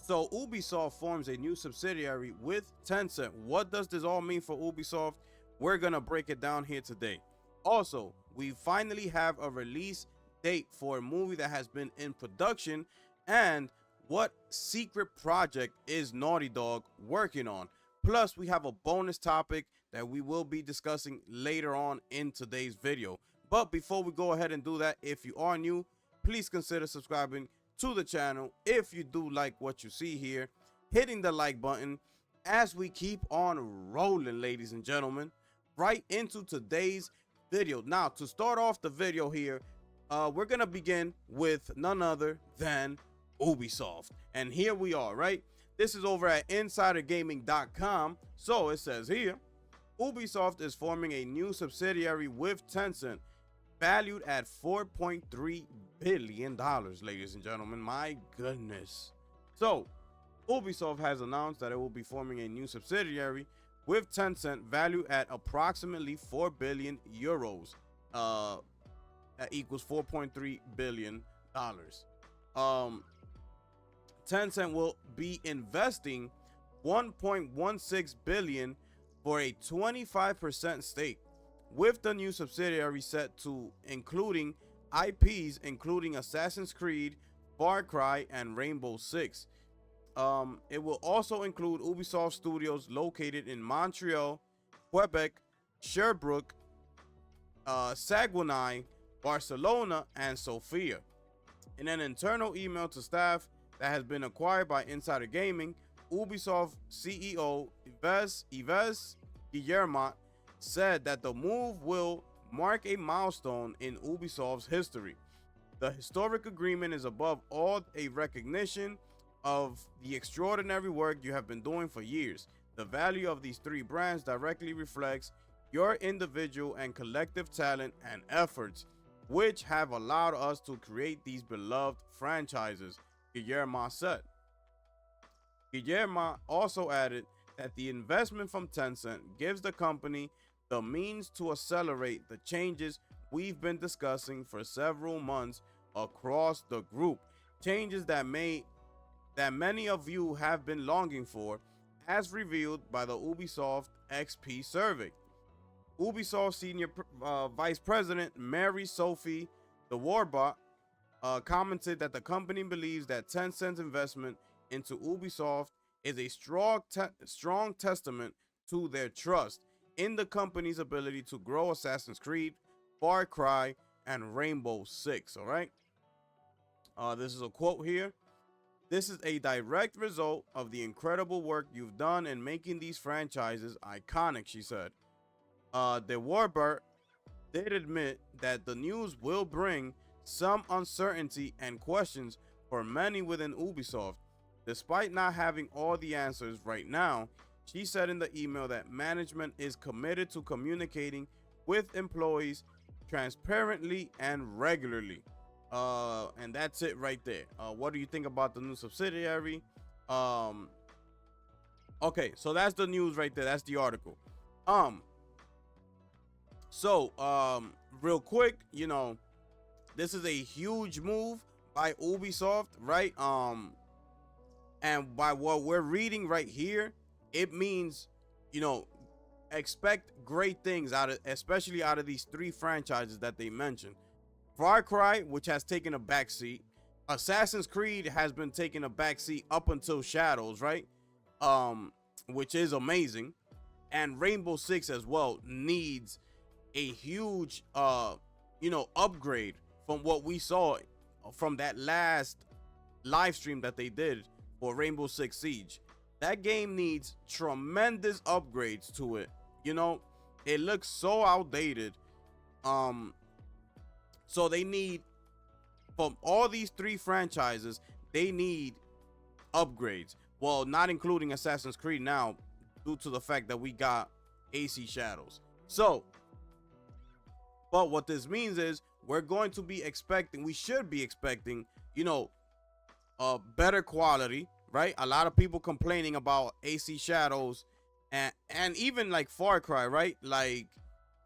So Ubisoft forms a new subsidiary with Tencent. What does this all mean for Ubisoft? We're gonna break it down here today. Also, we finally have a release date for a movie that has been in production, and what secret project is Naughty Dog working on. Plus, we have a bonus topic that we will be discussing later on in today's video. But before we go ahead and do that, if you are new, please consider subscribing to the channel if you do like what you see here, hitting the like button as we keep on rolling, ladies and gentlemen, right into today's video. Now, to start off the video here, we're gonna begin with none other than Ubisoft, and here we are, right? This is over at insidergaming.com. So it says here, Ubisoft is forming a new subsidiary with Tencent, valued at $4.3 billion, ladies and gentlemen. My goodness. So Ubisoft has announced that it will be forming a new subsidiary with Tencent, valued at approximately 4 billion euros. That equals $4.3 billion. Tencent will be investing 1.16 billion for a 25% stake, with the new subsidiary set to including IPs including Assassin's Creed, Far Cry, and Rainbow Six. It will also include Ubisoft studios located in Montreal, Quebec, Sherbrooke, Saguenay, Barcelona, and Sofia. In an internal email to staff that has been acquired by Insider Gaming, Ubisoft CEO Yves Guillemot said that the move will mark a milestone in Ubisoft's history. The historic agreement is above all a recognition of the extraordinary work you have been doing for years. The value of these three brands directly reflects your individual and collective talent and efforts, which have allowed us to create these beloved franchises, Guillermo said. Guillermo also added that the investment from Tencent gives the company the means to accelerate the changes we've been discussing for several months across the group, changes that many of you have been longing for, as revealed by the Ubisoft XP survey. Ubisoft Senior Vice President Mary Sophie de Warbot commented that the company believes that Tencent's investment into Ubisoft is a strong testament to their trust in the company's ability to grow Assassin's Creed, Far Cry, and Rainbow Six. All right. This is a quote here. This is a direct result of the incredible work you've done in making these franchises iconic, she said. De Warbert did admit that the news will bring some uncertainty and questions for many within Ubisoft. Despite not having all the answers right now, she said in the email that management is committed to communicating with employees transparently and regularly. And that's it right there. What do you think about the new subsidiary? Okay, so that's the news right there. That's the article. Real quick, this is a huge move by Ubisoft, right? And by what we're reading right here, it means, expect great things especially out of these three franchises that they mentioned. Far Cry, which has taken a backseat. Assassin's Creed has been taking a backseat up until Shadows, right? Which is amazing. And Rainbow Six as well needs a huge, upgrade from what we saw from that last live stream that they did for Rainbow Six Siege. That game needs tremendous upgrades to it. It looks so outdated. So they need, from all these three franchises, they need upgrades. Well, not including Assassin's Creed now, due to the fact that we got AC Shadows. But what this means is we should be expecting, better quality, right? A lot of people complaining about AC Shadows and even like Far Cry, right? Like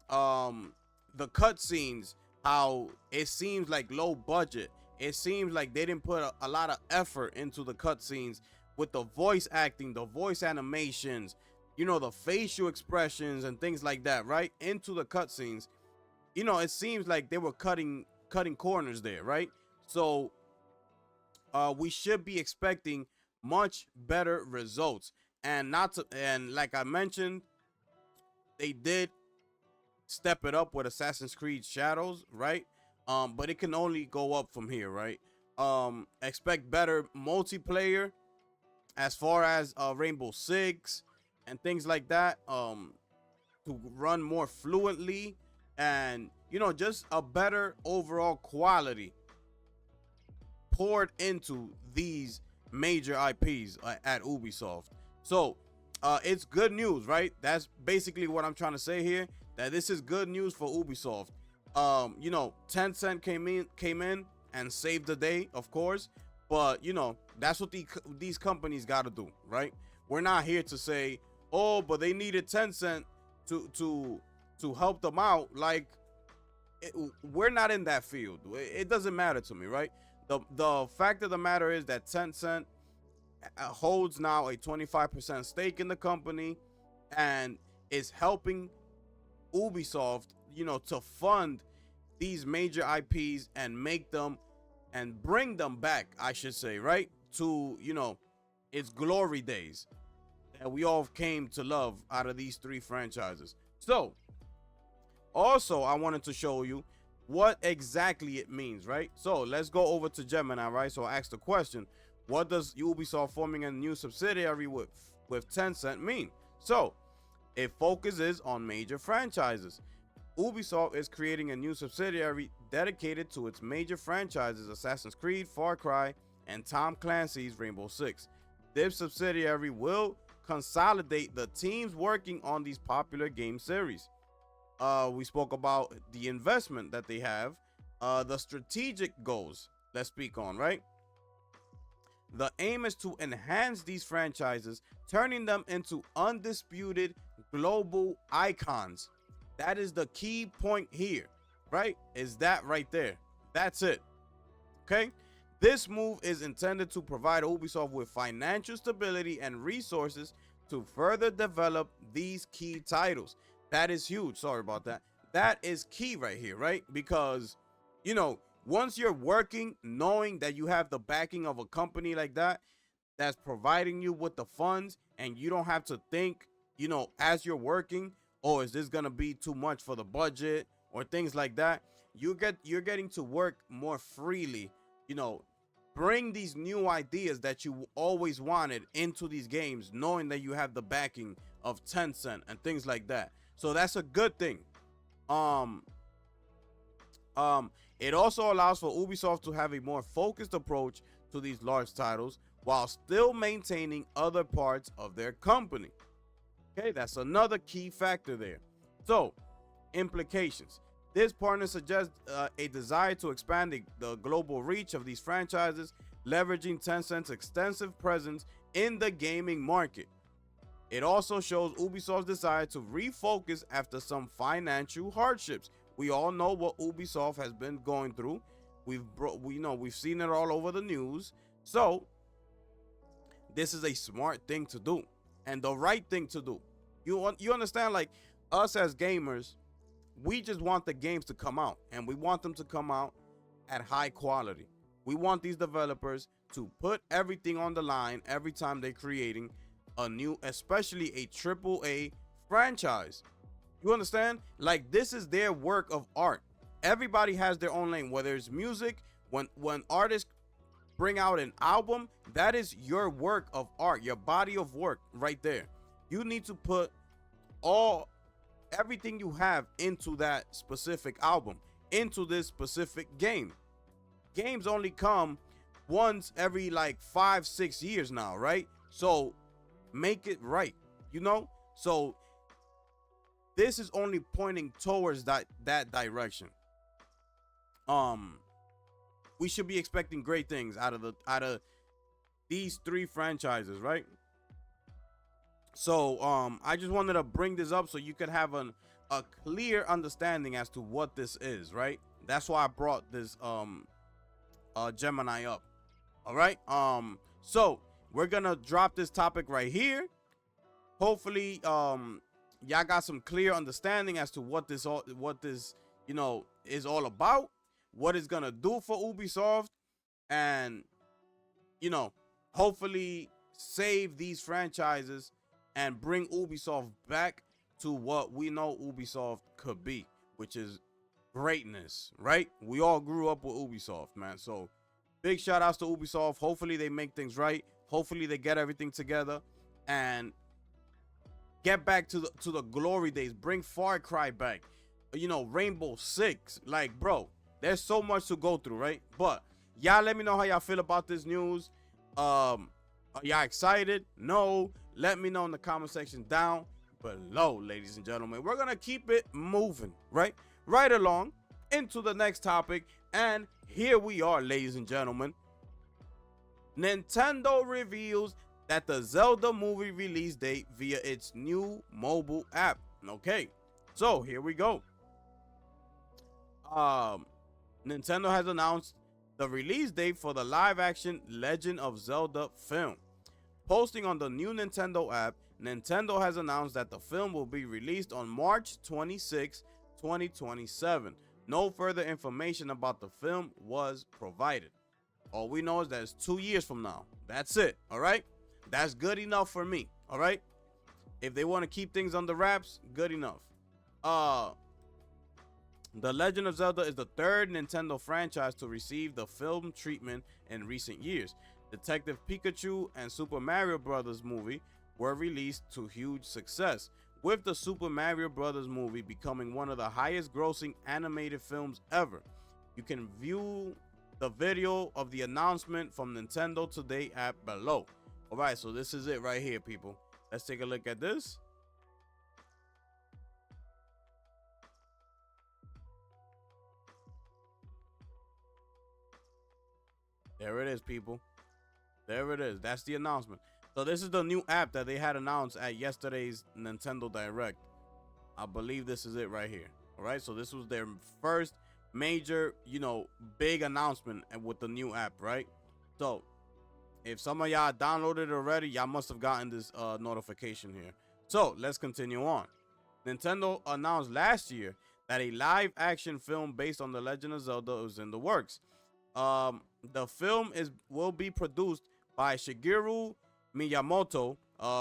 the cutscenes, how it seems like low budget. It seems like they didn't put a lot of effort into the cutscenes with the voice acting, the voice animations, you know, the facial expressions and things like that, right? Into the cutscenes. You know, it seems like they were cutting corners there, right? So we should be expecting much better results. And not to, and like I mentioned, they did step it up with Assassin's Creed Shadows, right? But it can only go up from here, right? Expect better multiplayer as far as Rainbow Six and things like that, to run more fluently, and you know, just a better overall quality poured into these major IPs at Ubisoft. So it's good news, right? That's basically what I'm trying to say here. That this is good news for Ubisoft. You know, Tencent came in and saved the day, of course. But you know, that's what these companies got to do, right? We're not here to say, oh, but they needed Tencent to help them out. Like, we're not in that field. It doesn't matter to me, right? The fact of the matter is that Tencent holds now a 25% stake in the company and is helping Ubisoft, you know, to fund these major IPs and make them and bring them back, I should say, right, to, you know, its glory days that we all came to love out of these three franchises. So also I wanted to show you what exactly it means, right? So let's go over to Gemini, right? So I asked the question, what does Ubisoft forming a new subsidiary with Tencent mean? So it focuses on major franchises. Ubisoft is creating a new subsidiary dedicated to its major franchises, Assassin's Creed, Far Cry, and Tom Clancy's Rainbow Six. This subsidiary will consolidate the teams working on these popular game series. We spoke about the investment that they have, the strategic goals, let's speak on, right? The aim is to enhance these franchises, turning them into undisputed global icons. That is the key point here, right? Is that right there? That's it. Okay? This move is intended to provide Ubisoft with financial stability and resources to further develop these key titles. That is huge. Sorry about that. That is key right here, right? Because, you know, once you're working, knowing that you have the backing of a company like that, that's providing you with the funds, and you don't have to think, you know, as you're working, oh, is this going to be too much for the budget or things like that? You're getting to work more freely, you know, bring these new ideas that you always wanted into these games, knowing that you have the backing of Tencent and things like that. So that's a good thing. It also allows for Ubisoft to have a more focused approach to these large titles while still maintaining other parts of their company. Okay, that's another key factor there. So, implications. This partner suggests a desire to expand the global reach of these franchises, leveraging Tencent's extensive presence in the gaming market. It also shows Ubisoft's desire to refocus after some financial hardships. We all know what Ubisoft has been going through. We've seen it all over the news. So this is a smart thing to do and the right thing to do. You understand, like, us as gamers, we just want the games to come out, and we want them to come out at high quality. We want these developers to put everything on the line every time they're creating a new, especially a AAA franchise. You understand? Like, this is their work of art. Everybody has their own lane, whether it's music, when artists bring out an album, that is your work of art, your body of work right there. You need to put everything you have into that specific album, into this specific game. Games only come once every like 5-6 years now, right? So make it right, you know? So this is only pointing towards that direction. We should be expecting great things out of these three franchises, right? So I just wanted to bring this up so you could have a clear understanding as to what this is, right? That's why I brought this Gemini up. All right. So we're gonna drop this topic right here. Hopefully, y'all got some clear understanding as to what this is all about, what it's gonna do for Ubisoft, and hopefully save these franchises and bring Ubisoft back to what we know Ubisoft could be, which is greatness, right? We all grew up with Ubisoft, man. So big shout outs to Ubisoft. Hopefully they make things right. Hopefully they get everything together and get back to the glory days. Bring Far Cry back. Rainbow Six. Like, bro, there's so much to go through, right? But y'all let me know how y'all feel about this news. Are y'all excited? No. Let me know in the comment section down below, ladies and gentlemen. We're gonna keep it moving, right along into the next topic. And here we are, ladies and gentlemen. Nintendo reveals that the Zelda movie release date via its new mobile app. Okay, so here we go. Nintendo has announced the release date for the live-action Legend of Zelda film. Posting on the new Nintendo app, Nintendo has announced that the film will be released on March 26, 2027. No further information about the film was provided. All we know is that it's 2 years from now. That's it, all right? That's good enough for me, all right? If they want to keep things under wraps, good enough. The Legend of Zelda is the third Nintendo franchise to receive the film treatment in recent years. Detective Pikachu and Super Mario Bros. Movie were released to huge success, with the Super Mario Bros. Movie becoming one of the highest grossing animated films ever. You can view the video of the announcement from Nintendo Today app below. All right, so this is it right here, people. Let's take a look at this. There it is, people. There it is. That's the announcement. So this is the new app that they had announced at yesterday's Nintendo Direct. I believe this is it right here. All right, so this was their first major, big announcement with the new app, right? So if some of y'all downloaded it already, y'all must have gotten this notification here. So let's continue on. Nintendo announced last year that a live action film based on The Legend of Zelda was in the works. The film will be produced by Shigeru Miyamoto,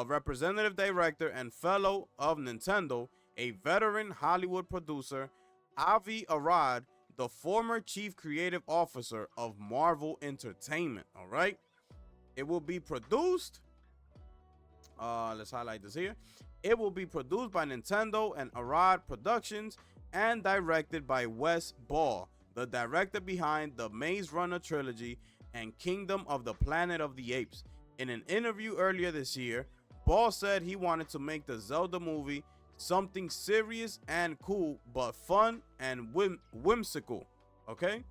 representative director and fellow of Nintendo, a veteran Hollywood producer, Avi Arad, the former chief creative officer of Marvel Entertainment. All right. It will be produced. Let's highlight this here. It will be produced by Nintendo and Arad Productions and directed by Wes Ball, the director behind the Maze Runner trilogy and Kingdom of the Planet of the Apes. In an interview earlier this year, Ball said he wanted to make the Zelda movie something serious and cool, but fun and whimsical. Okay?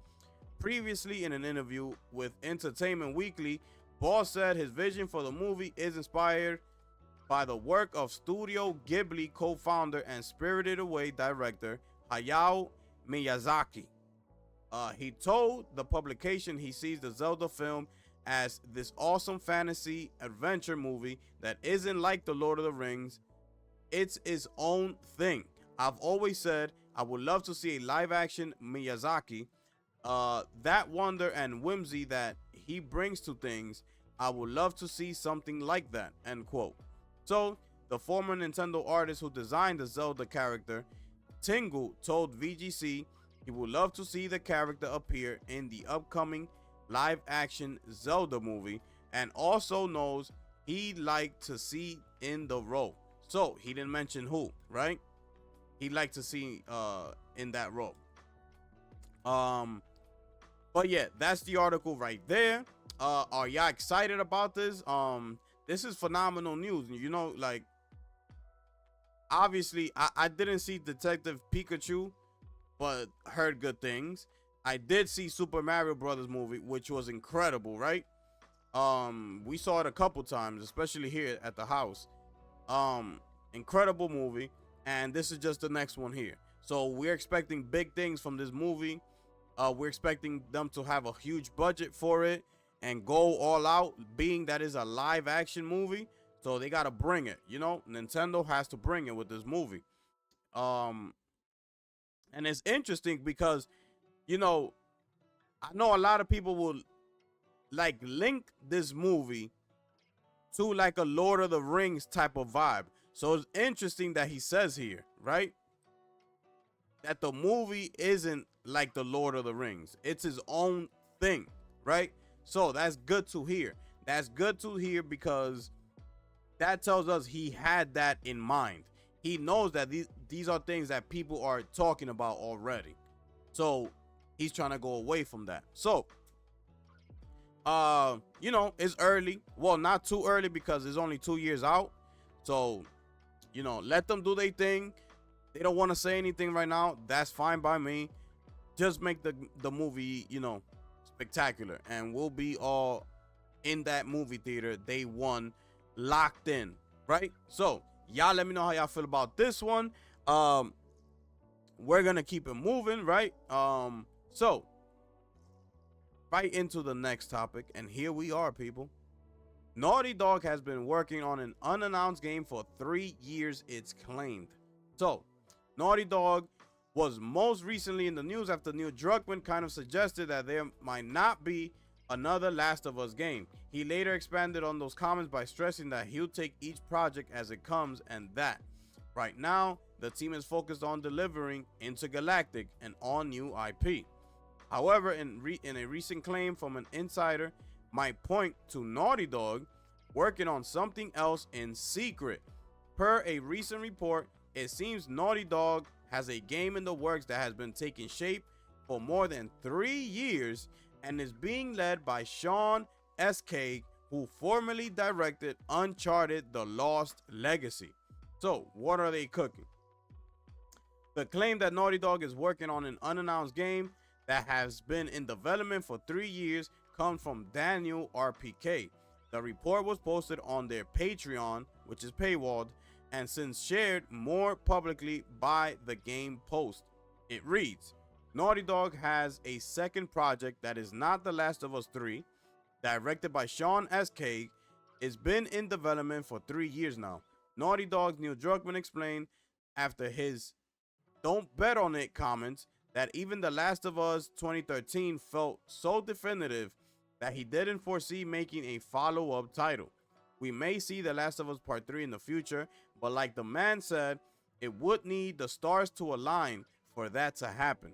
Previously, in an interview with Entertainment Weekly, Ball said his vision for the movie is inspired by the work of Studio Ghibli co-founder and Spirited Away director Hayao Miyazaki. He told the publication he sees the Zelda film as this awesome fantasy adventure movie that isn't like The Lord of the Rings. It's its own thing. I've always said I would love to see a live action Miyazaki. That wonder and whimsy that he brings to things, I would love to see something like that, end quote. So the former Nintendo artist who designed the Zelda character, Tingle, told VGC he would love to see the character appear in the upcoming live action Zelda movie, and also knows he'd like to see in the role. So he didn't mention who, right? He'd like to see in that role. But yeah, that's the article right there. Are y'all excited about this? This is phenomenal news. Like, obviously I didn't see Detective Pikachu, but heard good things. I did see Super Mario Brothers movie, which was incredible, right? We saw it a couple times, especially here at the house. Incredible movie, and this is just the next one here. So we're expecting big things from this movie. We're expecting them to have a huge budget for it, and go all out, being that is a live action movie. So they gotta bring it, Nintendo has to bring it with this movie. um and it's interesting because, you know I know a lot of people will like link this movie to like a Lord of the Rings type of vibe. So it's interesting that he says here, right, that the movie isn't like the Lord of the Rings. It's his own thing, right? So that's good to hear. That's good to hear because that tells us he had that in mind. He knows that these are things that people are talking about already. So he's trying to go away from that. So it's early. Well, not too early because it's only 2 years out. So, let them do their thing. They don't want to say anything right now. That's fine by me. Just make the movie, spectacular, and we'll be all in that movie theater day one, locked in, right? So y'all let me know how y'all feel about this one. We're gonna keep it moving, right? So right into the next topic, and here we are, people. Naughty Dog has been working on an unannounced game for 3 years, it's claimed. So Naughty Dog was most recently in the news after Neil Druckmann kind of suggested that there might not be another Last of Us game. He later expanded on those comments by stressing that he'll take each project as it comes, and that right now the team is focused on delivering Intergalactic, an all-new IP. However, in a recent claim from an insider might point to Naughty Dog working on something else in secret. Per a recent report, it seems Naughty Dog has a game in the works that has been taking shape for more than 3 years and is being led by Sean S.K., who formerly directed Uncharted: The Lost Legacy. So, what are they cooking? The claim that Naughty Dog is working on an unannounced game that has been in development for 3 years comes from Daniel RPK. The report was posted on their Patreon, which is paywalled, and since shared more publicly by the Game Post. It reads, Naughty Dog has a second project that is not The Last of Us 3, directed by Sean S.K. It's been in development for 3 years now. Naughty Dog's Neil Druckmann explained after his "Don't bet on it" comments that even The Last of Us 2013 felt so definitive that he didn't foresee making a follow-up title. We may see The Last of Us Part 3 in the future, but like the man said, it would need the stars to align for that to happen.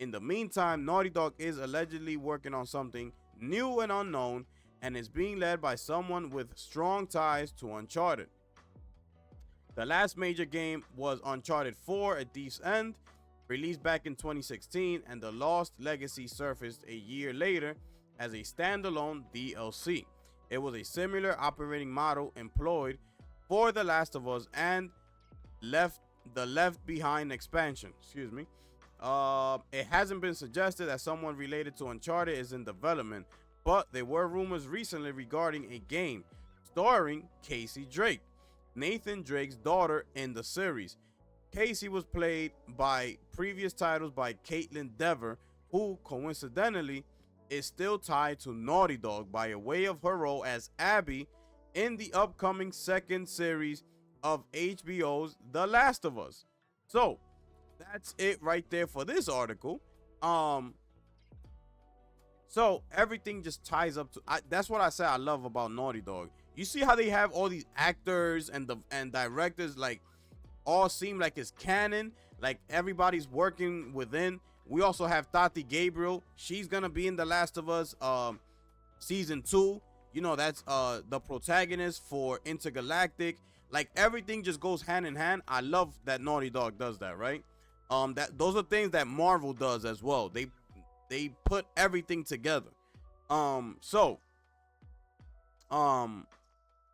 In the meantime, Naughty Dog is allegedly working on something new and unknown, and is being led by someone with strong ties to Uncharted. The last major game was Uncharted 4: A Thief's End, released back in 2016, and The Lost Legacy surfaced a year later as a standalone DLC. It was a similar operating model employed for The Last of Us and the Left Behind expansion. It hasn't been suggested that someone related to Uncharted is in development, but there were rumors recently regarding a game starring Casey Drake, Nathan Drake's daughter in the series. Casey was played by previous titles by Caitlin Dever, who coincidentally is still tied to Naughty Dog by a way of her role as Abby in the upcoming second series of HBO's The Last of Us. So that's it right there for this article. So everything just ties up to that's what I say I love about Naughty Dog. You see how they have all these actors and directors like all seem like it's canon, like everybody's working within. We also have Tati Gabriel. She's gonna be in The Last of Us season 2. That's the protagonist for Intergalactic. Like everything just goes hand in hand. I love that Naughty Dog does that, right? Those are things that Marvel does as well. They put everything together.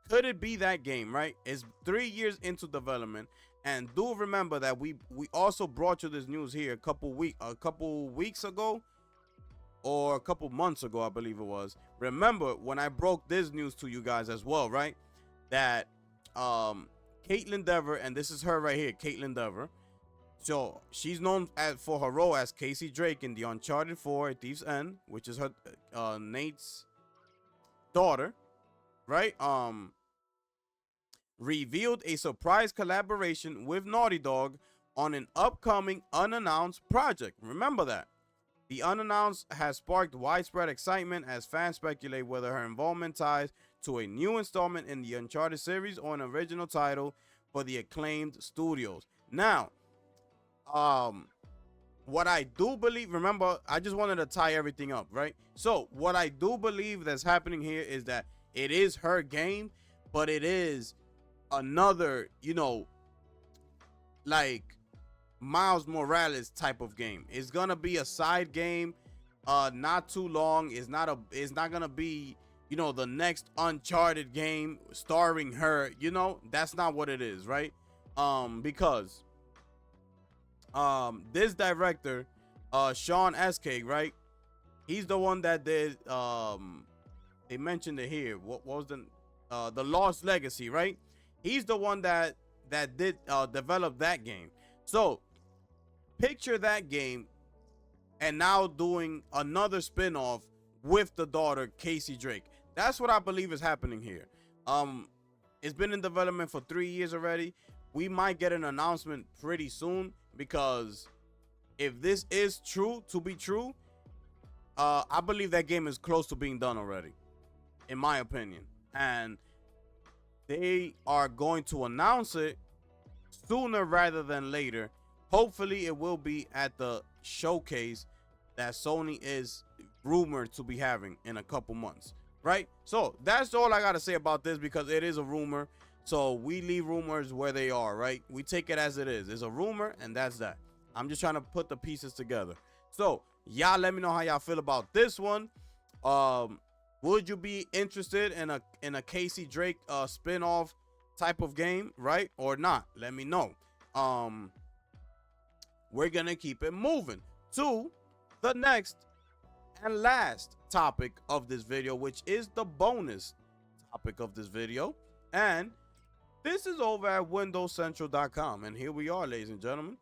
Could it be that game, right? It's 3 years into development, and do remember that we also brought you this news here a couple weeks ago, or a couple months ago, I believe it was. Remember when I broke this news to you guys as well, right? That Caitlin Dever, and this is her right here, Caitlin Dever. So she's known for her role as Casey Drake in the Uncharted 4: A Thief's End, which is her Nate's daughter, right, revealed a surprise collaboration with Naughty Dog on an upcoming unannounced project. Remember that. The unannounced has sparked widespread excitement as fans speculate whether her involvement ties to a new installment in the Uncharted series or an original title for the acclaimed studios. Now, what I do believe, remember, I just wanted to tie everything up, right? So, what I do believe that's happening here is that it is her game, but it is another, like Miles Morales type of game. It's gonna be a side game, not too long. It's not gonna be, the next Uncharted game starring her. That's not what it is, right? Because this director, Sean Escape, right? He's the one that did they mentioned it here. What was the Lost Legacy, right? He's the one that did develop that game. So picture that game and now doing another spin-off with the daughter Casey Drake. That's what I believe is happening here. It's been in development for 3 years already. We might get an announcement pretty soon, because if this is true to be true, I believe that game is close to being done already, in my opinion. And they are going to announce it sooner rather than later. Hopefully it will be at the showcase that Sony is rumored to be having in a couple months, right? So that's all I gotta say about this, because it is a rumor. So we leave rumors where they are, right? We take it as it is. It's a rumor, and that's that. I'm just trying to put the pieces together. So y'all let me know how y'all feel about this one. Would you be interested in a Casey Drake spin-off type of game, right? Or not? Let me know. We're gonna keep it moving to the next and last topic of this video, which is the bonus topic of this video. And this is over at WindowsCentral.com. And here we are, ladies and gentlemen.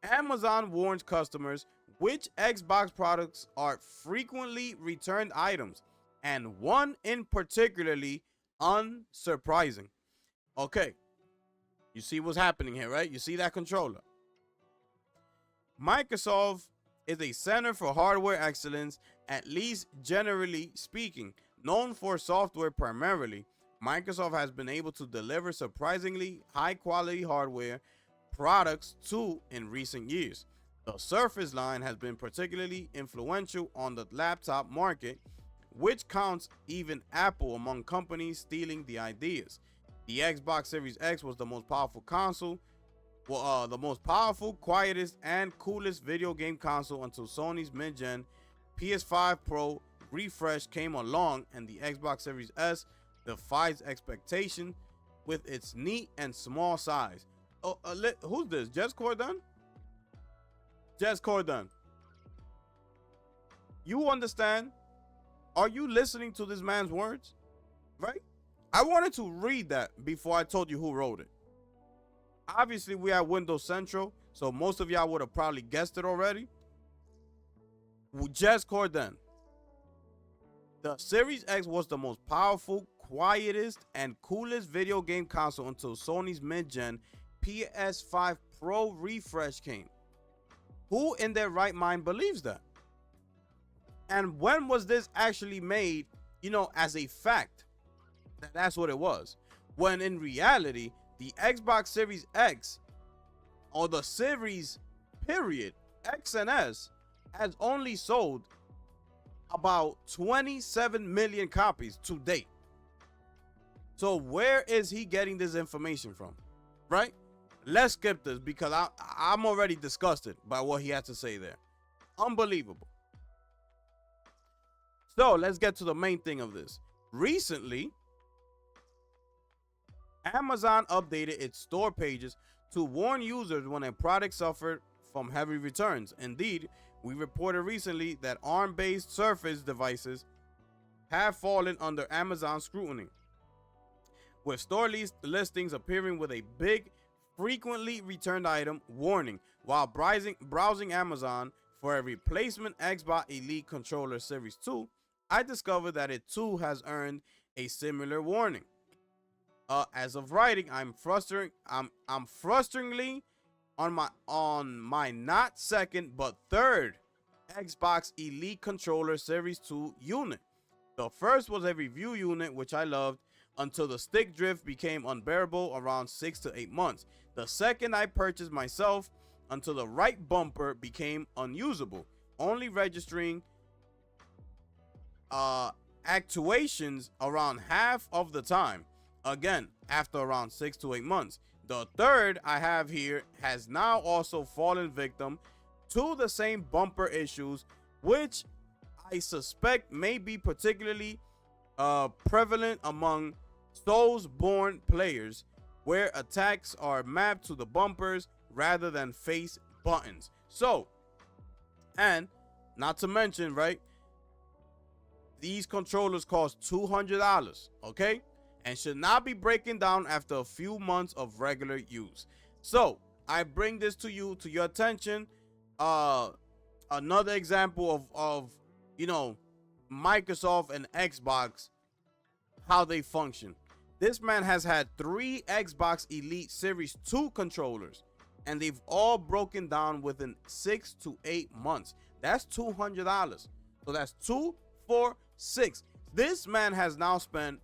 Amazon warns customers which Xbox products are frequently returned items, and one in particularly unsurprising. Okay, you see what's happening here, right? You see that controller? Microsoft is a center for hardware excellence, at least generally speaking. Known for software primarily, Microsoft has been able to deliver surprisingly high-quality hardware products too in recent years. The Surface line has been particularly influential on the laptop market, which counts even Apple among companies stealing the ideas. The Xbox Series X was the most powerful console, the most powerful, quietest, and coolest video game console until Sony's mid-gen PS5 Pro refresh came along, and the Xbox Series S defies expectation with its neat and small size. Oh, who's this? Jez Corden? Jez Corden. You understand? Are you listening to this man's words? Right? I wanted to read that before I told you who wrote it. Obviously, we have Windows Central, so most of y'all would have probably guessed it already. Jez Corden. The Series X was the most powerful, quietest, and coolest video game console until Sony's mid-gen PS5 Pro refresh came. Who in their right mind believes that? And when was this actually made, as a fact? That's what it was. When in reality, the Xbox Series X, or the Series period, X and S, has only sold about 27 million copies to date. So where is he getting this information from? Right? Let's skip this, because I'm already disgusted by what he had to say there. Unbelievable. So let's get to the main thing of this. Recently, Amazon updated its store pages to warn users when a product suffered from heavy returns. Indeed, we reported recently that ARM-based Surface devices have fallen under Amazon scrutiny, with store listings appearing with a big frequently returned item warning. While browsing Amazon for a replacement Xbox Elite Controller Series 2, I discovered that it too has earned a similar warning. As of writing, I'm frustratingly on my not second but third Xbox Elite Controller Series 2 unit. The first was a review unit, which I loved until the stick drift became unbearable around 6 to 8 months. The second I purchased myself until the right bumper became unusable, only registering actuations around half of the time. Again, after around 6 to 8 months. The third I have here has now also fallen victim to the same bumper issues, which I suspect may be particularly prevalent among Soulsborne players, where attacks are mapped to the bumpers rather than face buttons. So, and not to mention, right, these controllers cost $200, okay, and should not be breaking down after a few months of regular use. So I bring this to your attention. Another example of you know, Microsoft and Xbox, how they function. This man has had 3 Xbox Elite Series 2 controllers, and they've all broken down within 6 to 8 months. That's $200. So that's 2, 4, 6. This man has now spent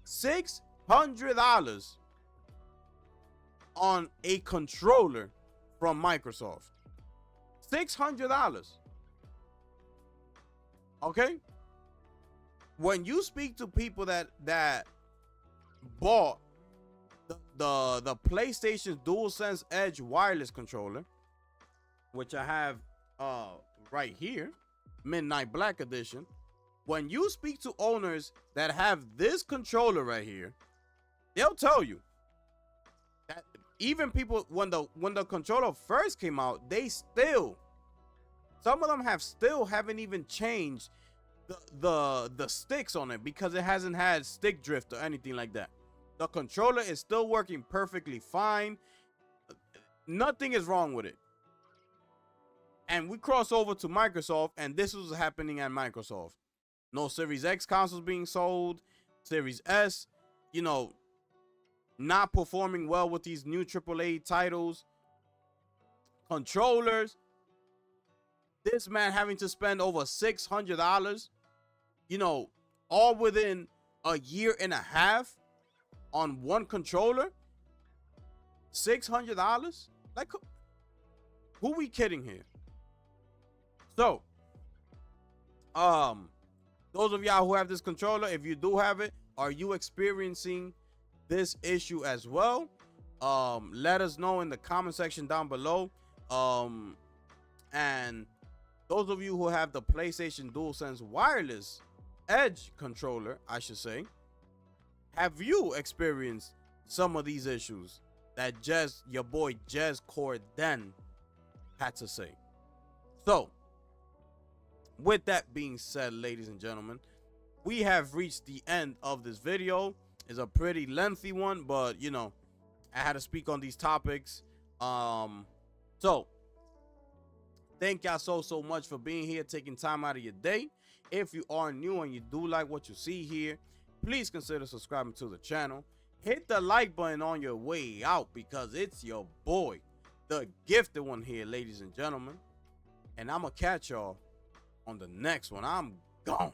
$600 on a controller from Microsoft. $600. Okay? When you speak to people that bought the PlayStation DualSense Edge wireless controller, which I have right here, Midnight Black Edition. When you speak to owners that have this controller right here, they'll tell you that even people, when the controller first came out, they still, some of them haven't even changed the sticks on it because it hasn't had stick drift or anything like that. The controller is still working perfectly fine. Nothing is wrong with it. And we cross over to Microsoft, and this was happening at Microsoft. No Series X consoles being sold. Series S, you know, not performing well with these new AAA titles. Controllers. This man having to spend over $600, you know, all within a year and a half on one controller. $600? Like, who we kidding here? So, those of y'all who have this controller, if you do have it, are you experiencing this issue as well? Let us know in the comment section down below. And those of you who have the PlayStation DualSense wireless Edge controller, I should say, have you experienced some of these issues that your boy Jez Corden had to say? So, with that being said, ladies and gentlemen, we have reached the end of this video. It's a pretty lengthy one, but you know, I had to speak on these topics. So thank y'all so much for being here, taking time out of your day. If you are new and you do like what you see here, please consider subscribing to the channel. Hit the like button on your way out because it's your boy, the gifted one here, ladies and gentlemen. And I'm gonna catch y'all on the next one. I'm gone.